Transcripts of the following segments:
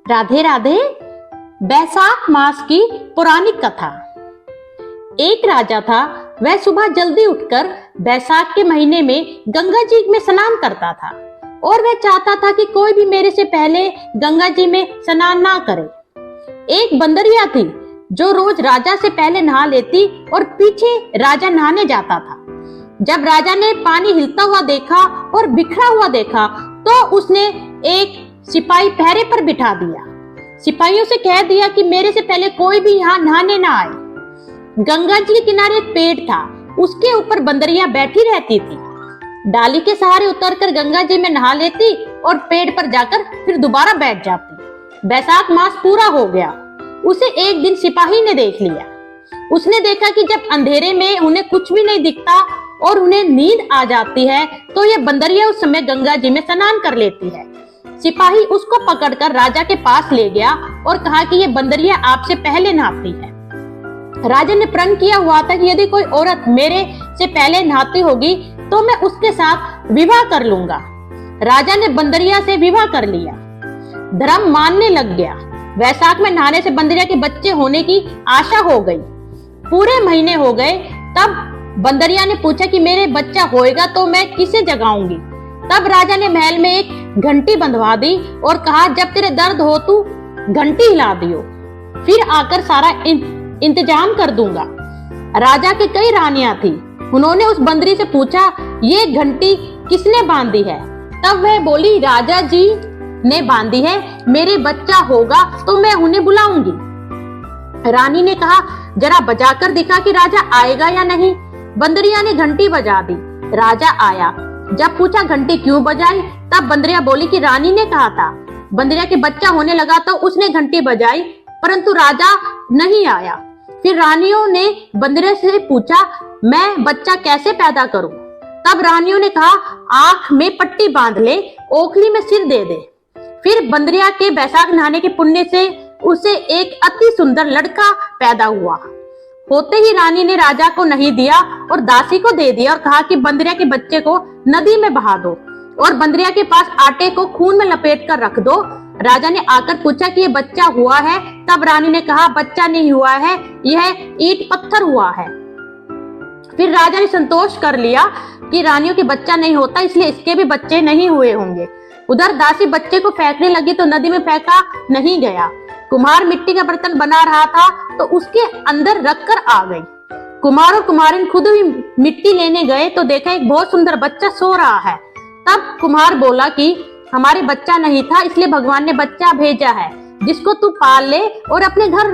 राधे राधे। बैसाख मास की पुरानी कथा। एक राजा था। वह सुबह जल्दी उठकर बैसाख के महीने में गंगा जी में स्नान करता था और वह चाहता था कि कोई भी मेरे से पहले गंगा जी में स्नान ना करे। एक बंदरिया थी जो रोज राजा से पहले नहा लेती और पीछे राजा नहाने जाता था। जब राजा ने पानी हिलता हुआ देखा और बिखरा हुआ देखा तो उसने एक सिपाही पहरे पर बिठा दिया। सिपाहियों से कह दिया कि मेरे से पहले कोई भी यहाँ नहाने ना आए। गंगा जी के किनारे एक पेड़ था, उसके ऊपर बंदरिया बैठी रहती थी। डाली के सहारे उतरकर गंगा जी में नहा लेती और पेड़ पर जाकर फिर दोबारा बैठ जाती। बैसाख मास पूरा हो गया। उसे एक दिन सिपाही ने देख लिया। उसने देखा कि जब अंधेरे में उन्हें कुछ भी नहीं दिखता और उन्हें नींद आ जाती है तो यह बंदरिया उस समय गंगा जी में स्नान कर लेती है। सिपाही उसको पकड़कर राजा के पास ले गया और कहा कि यह बंदरिया आपसे पहले नहाती है। राजा ने प्रण किया हुआ था कि यदि कोई औरत मेरे से पहले नहाती होगी तो मैं उसके साथ विवाह कर लूंगा। राजा ने बंदरिया से विवाह कर लिया। धर्म मानने लग गया। वैसाख में नहाने से बंदरिया के बच्चे होने की आशा हो गई। पूरे महीने हो गए। तब बंदरिया ने पूछा कि मेरे बच्चा होएगा तो मैं किसे जगाऊंगी। तब राजा ने महल में एक घंटी बंधवा दी और कहा जब तेरे दर्द हो तू घंटी हिला दियो, फिर आकर सारा इंतजाम कर दूंगा। राजा के कई रानियां थी। उन्होंने उस बंदरी से पूछा ये घंटी किसने बांधी है। तब वह बोली राजा जी ने बांधी है, मेरे बच्चा होगा तो मैं उन्हें बुलाऊंगी। रानी ने कहा जरा बजाकर दिखा कि राजा आएगा या नहीं। बंदरिया ने घंटी बजा दी। राजा आया। जब पूछा घंटी क्यों बजाई, तब बंदरिया बोली कि रानी ने कहा था। बंदरिया के बच्चा होने लगा तो उसने घंटी बजाई, परंतु राजा नहीं आया। फिर रानियों ने बंदरिया से पूछा मैं बच्चा कैसे पैदा करूं। तब रानियों ने कहा आंख में पट्टी बांध ले, ओखली में सिर दे दे। फिर बंदरिया के बैसाख नहाने के पुण्य से उसे एक अति सुंदर लड़का पैदा हुआ। होते ही रानी ने राजा को नहीं दिया और दासी को दे दिया और कहा कि बंदरिया के बच्चे को नदी में बहा दो और बंदरिया के पास आटे को खून में लपेट कर रख दो। राजा ने आकर पूछा कि ये बच्चा हुआ है। तब रानी ने कहा बच्चा नहीं हुआ है, यह ईंट पत्थर हुआ है। फिर राजा ने संतोष कर लिया कि रानियों के बच्चा नहीं होता, इसलिए इसके भी बच्चे नहीं हुए होंगे। उधर दासी बच्चे को फेंकने लगी तो नदी में फेंका नहीं गया। कुम्हार मिट्टी का बर्तन बना रहा था तो उसके अंदर रखकर आ गई। कुम्हार और कुम्हारिन खुद ही मिट्टी लेने गए तो देखा एक बहुत सुंदर बच्चा सो रहा है। तब कुम्हार बोला कि हमारे बच्चा नहीं था, इसलिए भगवान ने बच्चा भेजा है जिसको तू पाल ले और अपने घर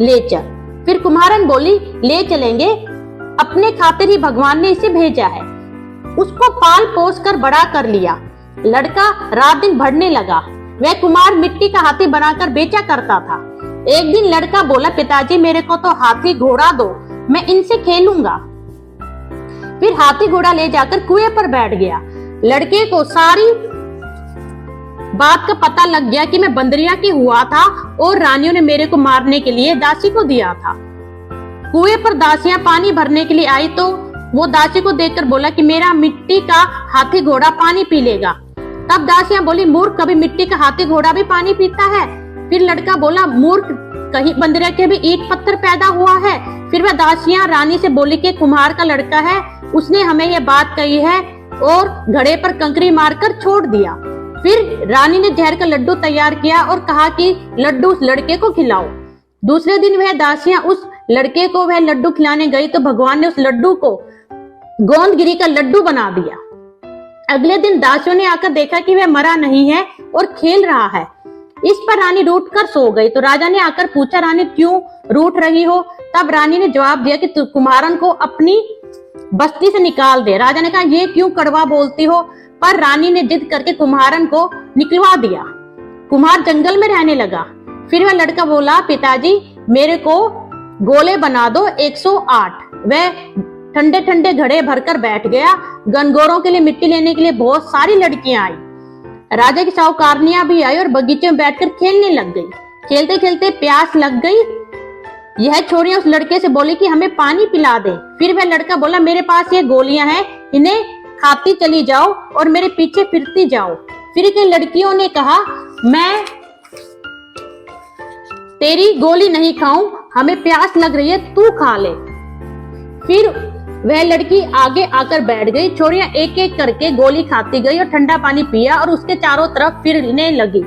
ले चल। फिर कुम्हारन बोली ले चलेंगे, अपने खातिर ही भगवान ने इसे भेजा है। उसको पाल पोस कर बड़ा कर लिया। लड़का रात दिन बढ़ने लगा। वह कुम्हार मिट्टी का हाथी बनाकर बेचा करता था। एक दिन लड़का बोला पिताजी मेरे को तो हाथी घोड़ा दो, मैं इनसे खेलूंगा। फिर हाथी घोड़ा ले जाकर कुएं पर बैठ गया। लड़के को सारी बात का पता लग गया कि मैं बंदरिया की हुआ था और रानियों ने मेरे को मारने के लिए दासी को दिया था। कुएं पर दासियां पानी भरने के लिए आई तो वो दासी को देखकर बोला कि मेरा मिट्टी का हाथी घोड़ा पानी पी लेगा। तब दासियां बोली मूर्ख, कभी मिट्टी का हाथी घोड़ा भी पानी पीता है। फिर लड़का बोला मूर्ख, कहीं बंदरिया के भी ईंट पत्थर पैदा हुआ है। फिर वह दासियां रानी से बोली कि कुम्हार का लड़का है, उसने हमें यह बात कही है और घड़े पर कंकरी मारकर छोड़ दिया। फिर रानी ने जहर का लड्डू तैयार किया और कहा कि लड्डू उस लड़के को खिलाओ। दूसरे दिन वह दासियां उस लड़के को वह लड्डू खिलाने गई तो भगवान ने उस लड्डू को गोंदगिरी का लड्डू बना दिया। अगले दिन दासियों ने आकर देखा कि वह मरा नहीं है और खेल रहा है। इस पर रानी रूठ कर सो गई तो राजा ने आकर पूछा रानी क्यों रूठ रही हो। तब रानी ने जवाब दिया कि तू कुम्हारन को अपनी बस्ती से निकाल दे। राजा ने कहा ये क्यों कड़वा बोलती हो, पर रानी ने जिद करके कुम्हारन को निकलवा दिया। कुम्हार जंगल में रहने लगा। फिर वह लड़का बोला पिताजी मेरे को गोले बना दो 108। वह ठंडे ठंडे घड़े भरकर बैठ गया। गनगोरों के लिए मिट्टी लेने के लिए बहुत सारी लड़कियां आई। राजा की साहूकारनियां भी आई और बगीचे में बैठकर खेलने लग गई। खेलते खेलते प्यास लग गई। यह छोरियां उस लड़के से बोली कि हमें पानी पिला दे। फिर वह लड़का बोला मेरे पास ये गोलियां हैं, इन्हें खाती चली जाओ और मेरे पीछे फिरती जाओ। फिर कई लड़कियों ने कहा मैं तेरी गोली नहीं खाऊं, हमें प्यास लग रही है, तू खा ले। फिर वह लड़की आगे आकर बैठ गई। छोरियां एक एक करके गोली खाती गई और ठंडा पानी पिया और उसके चारों तरफ फिरने लगी।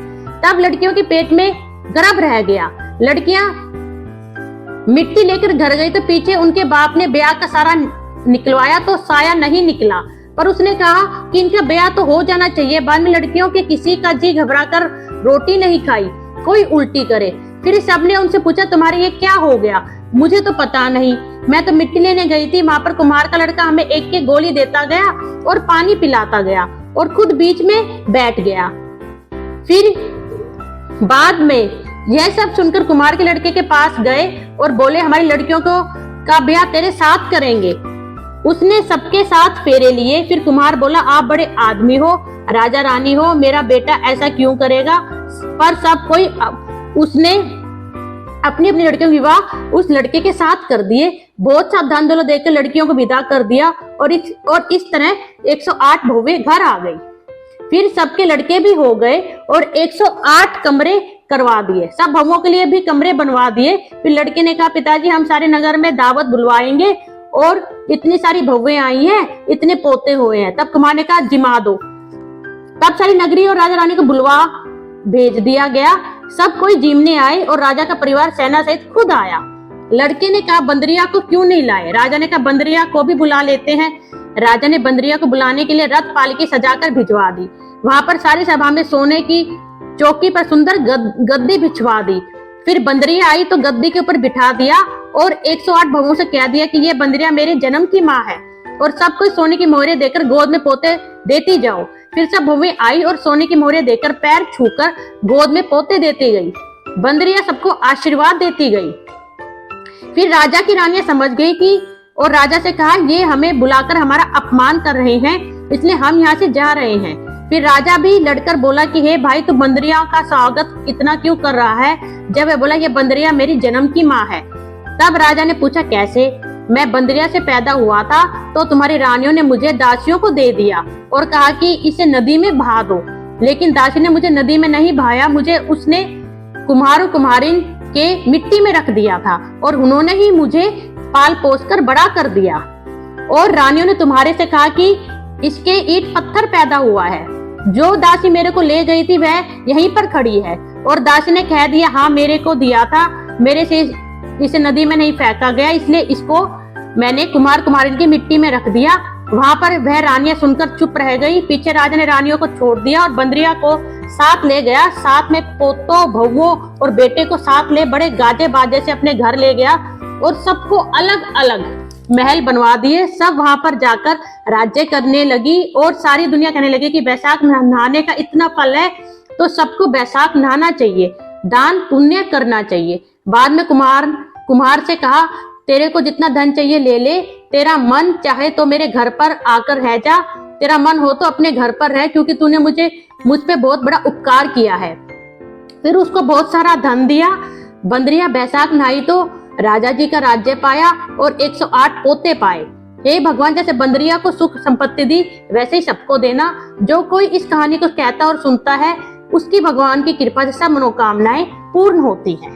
तब लड़कियों के पेट में गर्भ रह गया। लड़कियां मिट्टी लेकर घर गई तो पीछे उनके बाप ने ब्याह का सारा निकलवाया तो साया नहीं निकला, पर उसने कहा कि इनका ब्याह तो हो जाना चाहिए। बाद में लड़कियों के किसी का जी घबराकर रोटी नहीं खाई, कोई उल्टी करे। फिर सबने उनसे पूछा, तुम्हारे ये क्या हो गया? मुझे तो पता नहीं, मैं तो मिट्टी लेने गई थी, वहां पर कुम्हार का लड़का हमें एक एक गोली देता गया और पानी पिलाता गया और खुद बीच में बैठ गया। फिर बाद में यह सब सुनकर कुम्हार के लड़के के पास गए और बोले, हमारी लड़कियों का ब्याह तेरे साथ करेंगे। उसने सबके साथ फेरे लिए। फिर कुम्हार बोला, आप बड़े आदमी हो, राजा रानी हो, मेरा बेटा ऐसा क्यों करेगा? पर सब कोई उसने अपनी अपनी लड़कियों के विवाह उस लड़के के साथ कर दिए। बहुत सा धन दौलत देकर लड़कियों को विदा कर दिया और इस तरह 108 बहुएं घर आ गई। फिर सबके लड़के भी हो गए और 108 कमरे करवा दिए। सब बहुओं के लिए भी कमरे बनवा दिए। फिर लड़के ने कहा, पिताजी हम सारे नगर में दावत बुलवाएंगे और इतनी सारी बहुएं आई हैं, इतने पोते हुए हैं। तब कुम्हार ने कहा, जिमा दो। तब सारी नगरी और राजा रानी को बुलवा भेज दिया गया। सब कोई जीमने आए और राजा का परिवार सेना सहित खुद आया। लड़के ने कहा, बंदरिया को क्यों नहीं लाए? राजा ने कहा, बंदरिया को भी बुला लेते हैं। राजा ने बंदरिया को बुलाने के लिए रथ पालकी सजाकर भिजवा दी। वहां पर सारी सभा में सोने की चौकी पर सुंदर गद्दी बिछवा दी। फिर बंदरिया आई तो गद्दी के ऊपर बिठा दिया और 108 बहुओं से कह दिया कि ये बंदरिया मेरे जन्म की माँ है और सब कोई सोने की मोहरे देकर गोद में पोते देती जाओ। फिर सब बहुएं आई और सोने की मोहरे देकर पैर छूकर गोद में पोते देती गई। बंदरिया सबको आशीर्वाद देती गई। फिर राजा की रानियां समझ गई कि और राजा से कहा, ये हमें बुलाकर हमारा अपमान कर रहे हैं, इसलिए हम यहाँ से जा रहे हैं। फिर राजा भी लड़कर बोला कि हे भाई, तू बंदरिया का स्वागत इतना क्यों कर रहा है? जब वह बोला, ये बंदरिया मेरी जन्म की माँ है। तब राजा ने पूछा, कैसे? मैं बंदरिया से पैदा हुआ था तो तुम्हारी रानियों ने मुझे दासियों को दे दिया और कहा कि इसे नदी में बहा दो, लेकिन दासी ने मुझे नदी में नहीं बहाया, मुझे उसने कुम्हार कुम्हारिन के मिट्टी में रख दिया था और उन्होंने ही मुझे पाल पोस कर बड़ा कर दिया। और रानियों ने तुम्हारे से कहा कि इसके ईंट पत्थर पैदा हुआ है। जो दासी मेरे को ले गई थी वह यहीं पर खड़ी है। और दासी ने कह दिया, हाँ मेरे को दिया था, मेरे से इसे नदी में नहीं फेंका गया, इसलिए इसको मैंने कुम्हार कुम्हारिन की मिट्टी में रख दिया। वहां पर वह रानियां सुनकर चुप रह गई। पीछे राजा ने रानियों को छोड़ दिया और बंदरिया को साथ ले गया। साथ में पोतों, बहुओं और बेटे को साथ ले बड़े गाजे बाजे से अपने घर ले गया और सबको अलग अलग महल बनवा दिए। सब वहां पर जाकर राज्य करने लगी और सारी दुनिया कहने लगी कि बैसाख नहाने का इतना फल है तो सबको बैसाख नहाना चाहिए, दान पुण्य करना चाहिए। बाद में कुम्हार से कहा, तेरे को जितना धन चाहिए ले ले, तेरा मन चाहे तो मेरे घर पर आकर रह जा, तेरा मन हो तो अपने घर पर रह, क्योंकि तूने मुझ पे बहुत बड़ा उपकार किया है। फिर उसको बहुत सारा धन दिया। बंदरिया बैसाख नहाई तो राजा जी का राज्य पाया और 108 पोते पाए। हे भगवान, जैसे बंदरिया को सुख संपत्ति दी वैसे ही सबको देना। जो कोई इस कहानी को कहता और सुनता है उसकी भगवान की कृपा से सब मनोकामनाएं पूर्ण होती हैं।